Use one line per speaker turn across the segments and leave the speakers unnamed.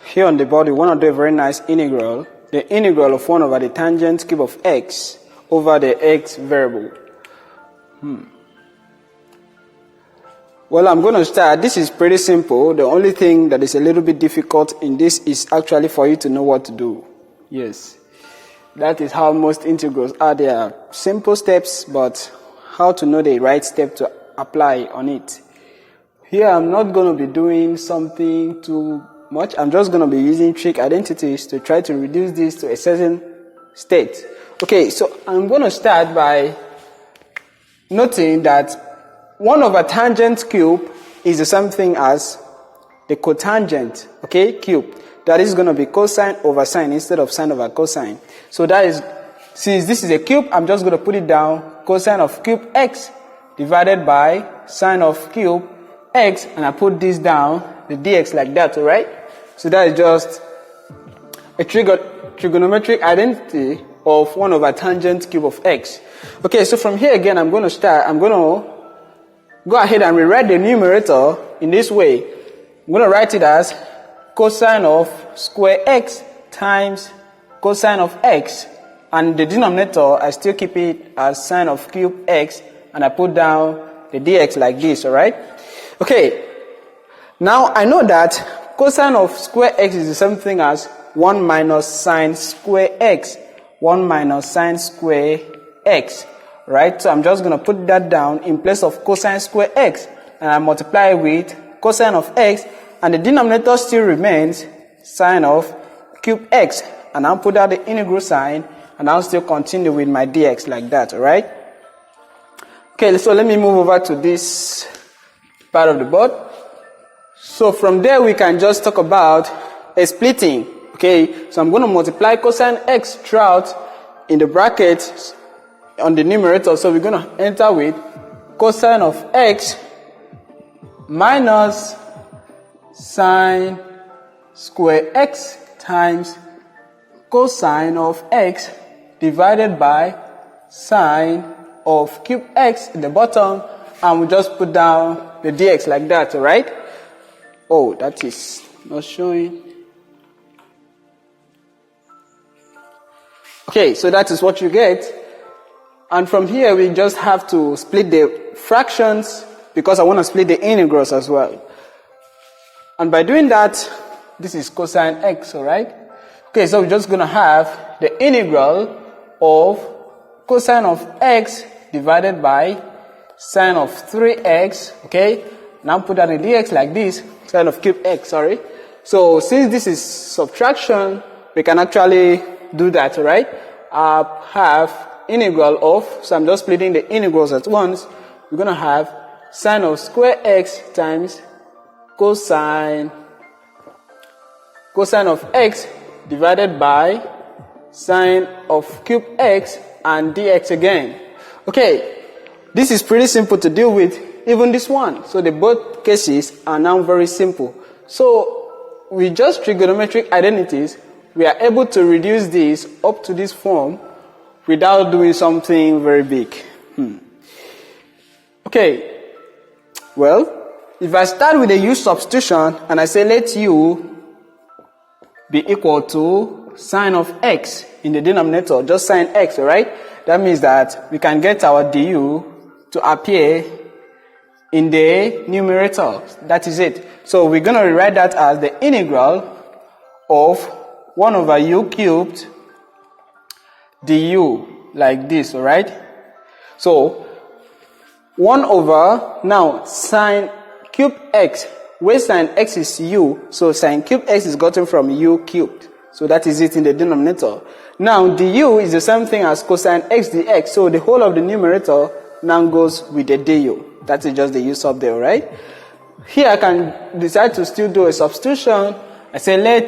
here on the board, we want to do a very nice integral. The integral of 1 over the tangent cube of x over the x variable. Well, I'm going to start. This is pretty simple. The only thing that is a little bit difficult in this is actually for you to know what to do. Yes. That is how most integrals are. They are simple steps, but how to know the right step to apply on it. Here, I'm not going to be doing something too much. I'm just going to be using trig identities to try to reduce this to a certain state. Okay, so I'm going to start by noting that 1 over tangent cube is the same thing as the cotangent, okay, cube. That is going to be cosine over sine instead of sine over cosine. So that is, since this is a cube, I'm just going to put it down, cosine of cube x divided by sine of cube x, and I put this down, the dx like that, alright? So that is just a trigonometric identity of 1 over tangent cube of x. Okay, so from here again, I'm going to go ahead and rewrite the numerator in this way. I'm going to write it as cosine of square x times cosine of x, and the denominator, I still keep it as sine of cube x, and I put down the dx like this, alright? Okay, now I know that cosine of square x is the same thing as 1 minus sine square x, 1 minus sine square x, right? So I'm just going to put that down in place of cosine square x, and I multiply with cosine of x, and the denominator still remains sine of cube x, and I'll put out the integral sign, and I'll still continue with my dx like that, alright? Okay, so let me move over to this part of the board. So from there we can just talk about a splitting, okay? So I'm going to multiply cosine x throughout in the brackets on the numerator, so we're going to enter with cosine of x minus sine square x times cosine of x divided by sine of cube x at the bottom, and we just put down the dx like that, alright? Oh, that is not showing. Okay, so that is what you get. And from here, we just have to split the fractions because I want to split the integrals as well. And by doing that, this is cosine x, alright? Okay, so we're just going to have the integral of cosine of x divided by sine of 3x, okay? Now put that in dx like this, sine of cube x, sorry. So since this is subtraction, we can actually do that, alright? I have integral of, so I'm just splitting the integrals at once. We're going to have sine of square x times cosine of x divided by sine of cube x and dx again. Okay, this is pretty simple to deal with, even this one. So the both cases are now very simple. So with just trigonometric identities, we are able to reduce this up to this form without doing something very big. Okay, well, if I start with a u substitution and I say let u be equal to sine of x in the denominator, just sine x, alright? That means that we can get our du to appear in the numerator. That is it. So we're going to rewrite that as the integral of 1 over u cubed du, like this, alright? So 1 over, now sine cube x, where sine x is u, so sine cube x is gotten from u cubed. So that is it in the denominator. Now du is the same thing as cosine x dx, so the whole of the numerator now goes with the du. That is just the u sub there, right? Here I can decide to still do a substitution. I say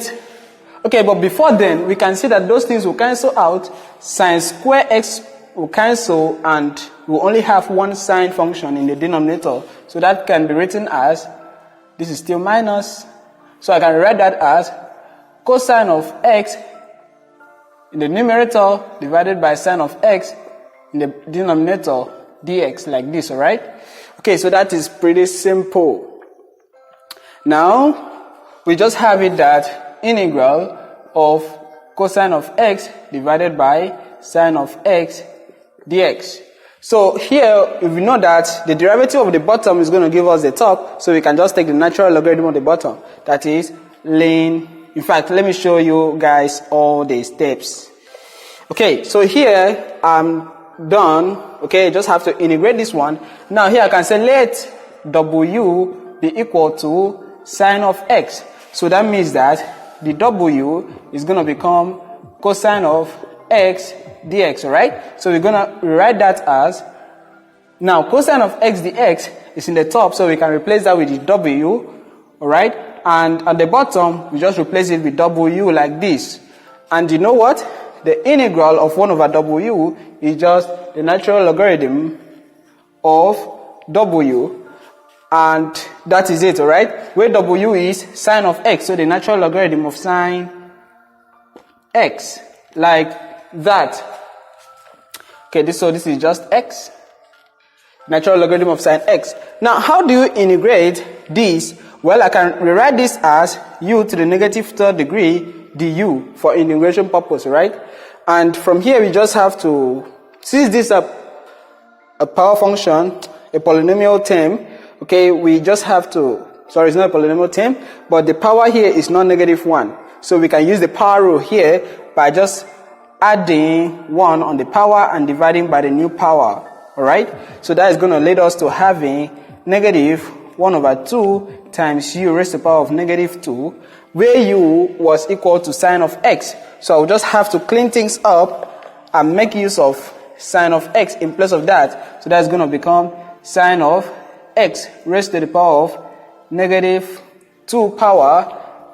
okay, but before then, we can see that those things will cancel out. Sine square x will cancel, and we'll only have one sine function in the denominator. So that can be written as, this is still minus, so I can write that as cosine of x in the numerator divided by sine of x in the denominator dx, like this, alright? Okay, so that is pretty simple. Now, we just have it that integral of cosine of x divided by sine of x dx. So here, if we know that the derivative of the bottom is going to give us the top, so we can just take the natural logarithm of the bottom. That is in fact, let me show you guys all the steps. Okay, so here I'm done. Okay, just have to integrate this one. Now here I can say let w be equal to sine of x. So that means that the w is going to become cosine of x dx, alright? So we're going to rewrite that as, now cosine of x dx is in the top, so we can replace that with the w, alright? And at the bottom, we just replace it with w like this. And you know what? The integral of 1 over w is just the natural logarithm of w. And that is it, alright? Where w is sine of x, so the natural logarithm of sine x, like that. Okay, this is just x, natural logarithm of sine x. Now, how do you integrate this? Well, I can rewrite this as u to the negative third degree du for integration purpose, right? And from here, we just have to, since this is a power function, a polynomial term, okay, we just have to, sorry, it's not a polynomial term, but the power here is not -1. So we can use the power rule here by just adding 1 on the power and dividing by the new power, alright? So that is going to lead us to having -1 over 2 times u raised to the power of -2, where u was equal to sine of x. So I'll just have to clean things up and make use of sine of x in place of that. So that's going to become sine of x raised to the power of -2 power,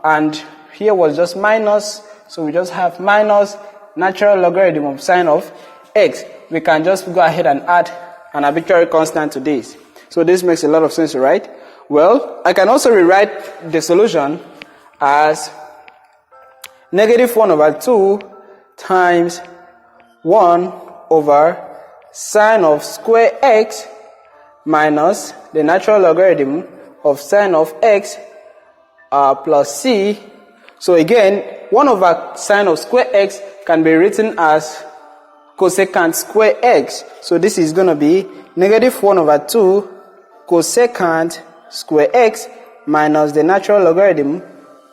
and here was just minus, so we just have minus natural logarithm of sine of x. We can just go ahead and add an arbitrary constant to this. So this makes a lot of sense, right? Well, I can also rewrite the solution as -1 over 2 times 1 over sine of square x minus the natural logarithm of sine of x plus c. So again, 1 over sine of square x can be written as cosecant square x. So this is going to be -1 over 2 cosecant square x minus the natural logarithm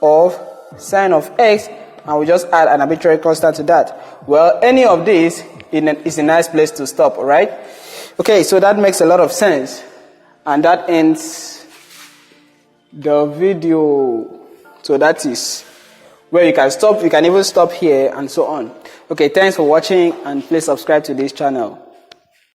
of sine of x, and we just add an arbitrary constant to that. Well, any of this is a nice place to stop, alright? Okay, so that makes a lot of sense, and that ends the video. So that is where you can stop. You can even stop here and so on. Okay, thanks for watching, and please subscribe to this channel.